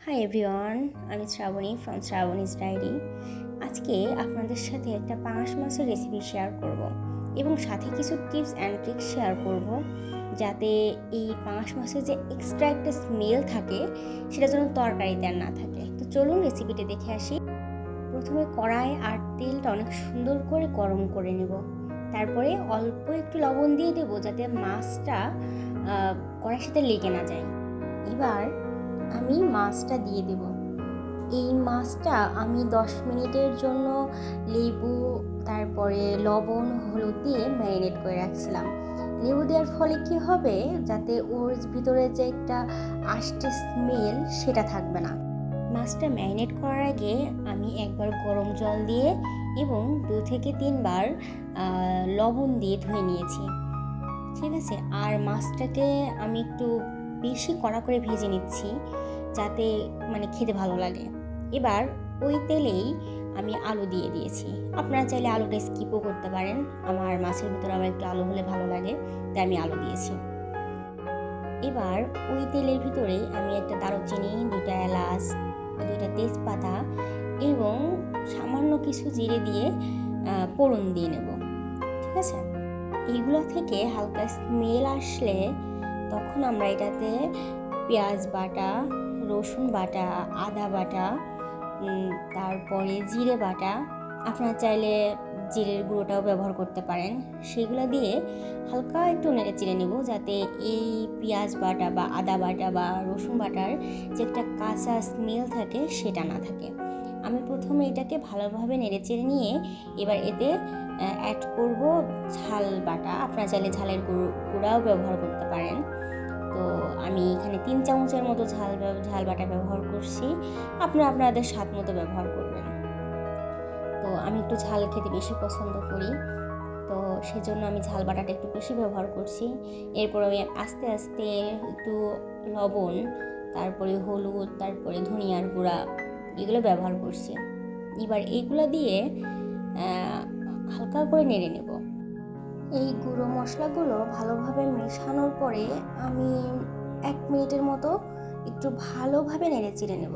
Hi everyone, আমি Shrabani from Shrabani's diary. আজকে আপনাদের সাথে একটা পাঙাশ মাছের রেসিপি শেয়ার করব এবং সাথে কিছু টিপস অ্যান্ড ট্রিক্স শেয়ার করব যাতে এই পাঙাশ মাছের যে এক্সট্রা একটা স্মেল থাকে সেটা যেন তরকারিতে আর না থাকে। তো চলুন রেসিপিটা দেখে আসি। প্রথমে কড়াই আর তেলটা অনেক সুন্দর করে গরম করে নেব। তারপরে অল্প একটু লবণ দিয়ে দেবো যাতে মাছটা কড়াইয়ের সাথে লেগে না যায়। এবার আমি মাছটা দিয়ে দেব। এই মাছটা আমি 10 মিনিটের জন্য লেবু তারপরে লবণ হলুদ দিয়ে ম্যারিনেট করে রাখছিলাম। লেবু দেওয়ার ফলে কি হবে, যাতে ওর ভিতরে যে একটা আষ্টে স্মেল সেটা থাকবে না। মাছটা ম্যারিনেট করার আগে আমি একবার গরম জল দিয়ে এবং 2 থেকে 3 বার লবণ দিয়ে ধুয়ে নিয়েছি। ঠিক আছে, আর মাছটাকে আমি একটু বেশি কড়া করে ভেজে নিচ্ছি যাতে খেতে ভালো লাগে। এবার ওই তেলেই আমি আলু দিয়ে দিয়েছি। আপনারা চাইলে আলুটা স্কিপও করতে পারেন, আমার মাছের ভিতরে আবার একটু আলু হলে ভালো লাগে, তাই আমি আলু দিয়েছি। এবার ওই তেলের ভিতরে আমি একটা দারুচিনি, 2টা এলাচ, 2টা তেজপাতা এবং সামান্য কিছু জিরে দিয়ে ফোড়ন দিয়ে নেব। ঠিক আছে, এইগুলো থেকে হালকা স্মেল আসলে তখন আমরা এটাতে পেঁয়াজ বাটা, রসুন বাটা, আদা বাটা, তারপরে জিরে বাটা, আপনারা চাইলে জিরের গুঁড়োটাও ব্যবহার করতে পারেন, সেগুলো দিয়ে হালকা একটু নেড়ে চেড়ে নেব যাতে এই পেঁয়াজ বাটা বা আদা বাটা বা রসুন বাটার যে একটা কাঁচা স্মেল থাকে সেটা না থাকে। আমি প্রথমে এটাকে ভালোভাবে নেড়ে চেড়ে নিয়ে এবার এতে অ্যাড করব ঝাল বাটা। আপনারা চাইলে ঝালের গুঁড়াও ব্যবহার করতে পারেন। তো আমি এখানে 3 চামচের মতো ঝাল বাটা ব্যবহার করছি, আপনারা আপনাদের স্বাদ মতো ব্যবহার করবেন। তো আমি একটু ঝাল খেতে বেশি পছন্দ করি, তো সেজন্য আমি ঝাল বাটাটা একটু বেশি ব্যবহার করছি। এরপর আমি আস্তে আস্তে একটু লবণ, তারপরে হলুদ, তারপরে ধনিয়ার গুঁড়া এগুলো ব্যবহার করছি। এবার এইগুলো দিয়ে হালকা করে নেড়ে নেব। এই গুঁড়ো মশলাগুলো ভালোভাবে মেশানোর পরে আমি 1 মিনিটের মতো একটু ভালোভাবে নেড়ে চেড়ে নেব।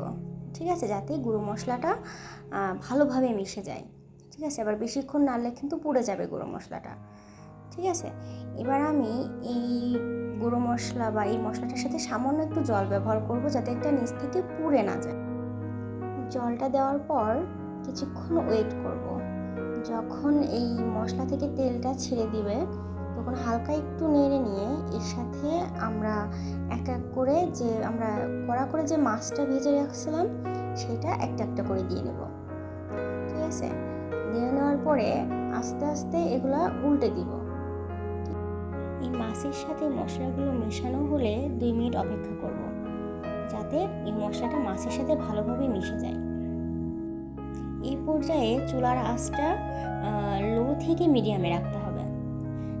ঠিক আছে, যাতে গুঁড়ো মশলাটা ভালোভাবে মিশে যায়। ঠিক আছে, এবার বেশিক্ষণ নাড়লে কিন্তু পুড়ে যাবে গুঁড়ো মশলাটা। ঠিক আছে, এবার আমি এই গুঁড়ো মশলা বা এই মশলাটার সাথে সামান্য একটু জল ব্যবহার করব যাতে একটা নিচ থেকে পুড়ে না যায়। জলটা দেওয়ার পর কিছুক্ষণ ওয়েট করব। যখন এই মশলা থেকে তেলটা ছেড়ে দিবে তখন হালকা একটু নেড়ে নিয়ে এর সাথে আমরা এক এক করে যে আমরা কড়া করে যে মাছটা ভেজে রাখছিলাম সেটা একটা একটা করে দিয়ে নেব। ঠিক আছে, দিয়ে নেওয়ার পরে আস্তে আস্তে এগুলা উল্টে দিব। এই মাছের সাথে মশলাগুলো মেশানো হলে 2 মিনিট অপেক্ষা করব যাতে এই মশলাটা মাছের সাথে ভালোভাবে মিশে যায়। এই পর্যায়ে চুলার আঁচটা লো থেকে মিডিয়ামে রাখতে হবে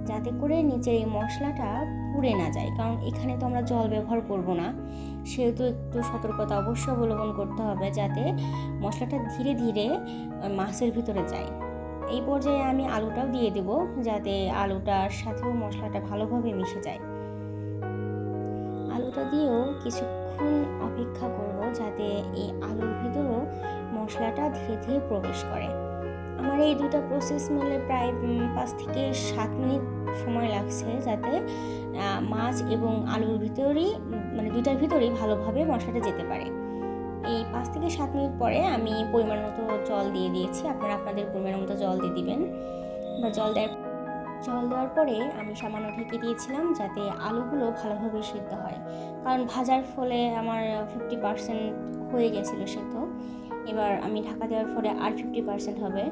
যাতে করে নিচের এই মশলাটা পুড়ে না যায়, কারণ এখানে তো আমরা জল ব্যবহার করব না, সেহেতু একটু সতর্কতা অবশ্যই অবলম্বন করতে হবে যাতে মশলাটা ধীরে ধীরে মাছের ভিতরে যায়। এই পর্যায়ে আমি আলুটাও দিয়ে দেব যাতে আলুটার সাথেও মশলাটা ভালোভাবে মিশে যায়। আলুটা দিয়েও কিছুক্ষণ অপেক্ষা করব যাতে এই আলুর ভিতরেও মশলাটা ধীরে ধীরে প্রবেশ করে। আমার এই দুটো প্রসেস মিলে প্রায় 5 থেকে 7 মিনিট সময় লাগছে যাতে মাছ এবং আলুর ভিতরেই দুইটার ভিতরেই ভালোভাবে মশলাটা যেতে পারে। এই 5 থেকে 7 মিনিট পরে আমি পরিমাণ মতো জল দিয়ে দিয়েছি, আপনারা আপনাদের পরিমাণ মতো জল দিয়ে দিবেন। বা জল দেওয়ার পরে আমি সামান্য ঢেকে দিয়েছিলাম যাতে আলুগুলো ভালোভাবে সিদ্ধ হয়, কারণ ভাজার ফলে আমার 50% হয়ে গেছিলো সেদ্ধ। এবার আমি ঢাকা দেওয়ার পরে আর 50% হবে।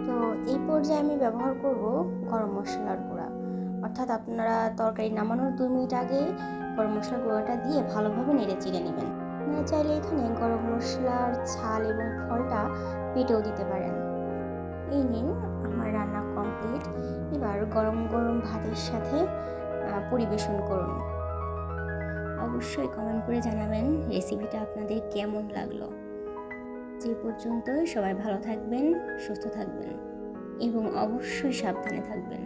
তো এই পর্যায়ে আমি ব্যবহার করব গরম মশলার গুঁড়া, অর্থাৎ আপনারা তরকারি নামানোর 2 মিনিট আগে গরম মশলার গুঁড়োটা দিয়ে ভালোভাবে নেড়ে চেড়ে নেবেন। আপনারা চাইলে এখানে গরম মশলার ছাল এবং ফলটা পেটেও দিতে পারেন। এই নিন, আমার রান্না কমপ্লিট। এবার গরম গরম ভাতের সাথে পরিবেশন করুন। অবশ্যই কমেন্ট করে জানাবেন রেসিপিটা আপনাদের কেমন লাগলো। যে পর্যন্তই সবাই ভালো থাকবেন, সুস্থ থাকবেন এবং অবশ্যই সাবধানে থাকবেন।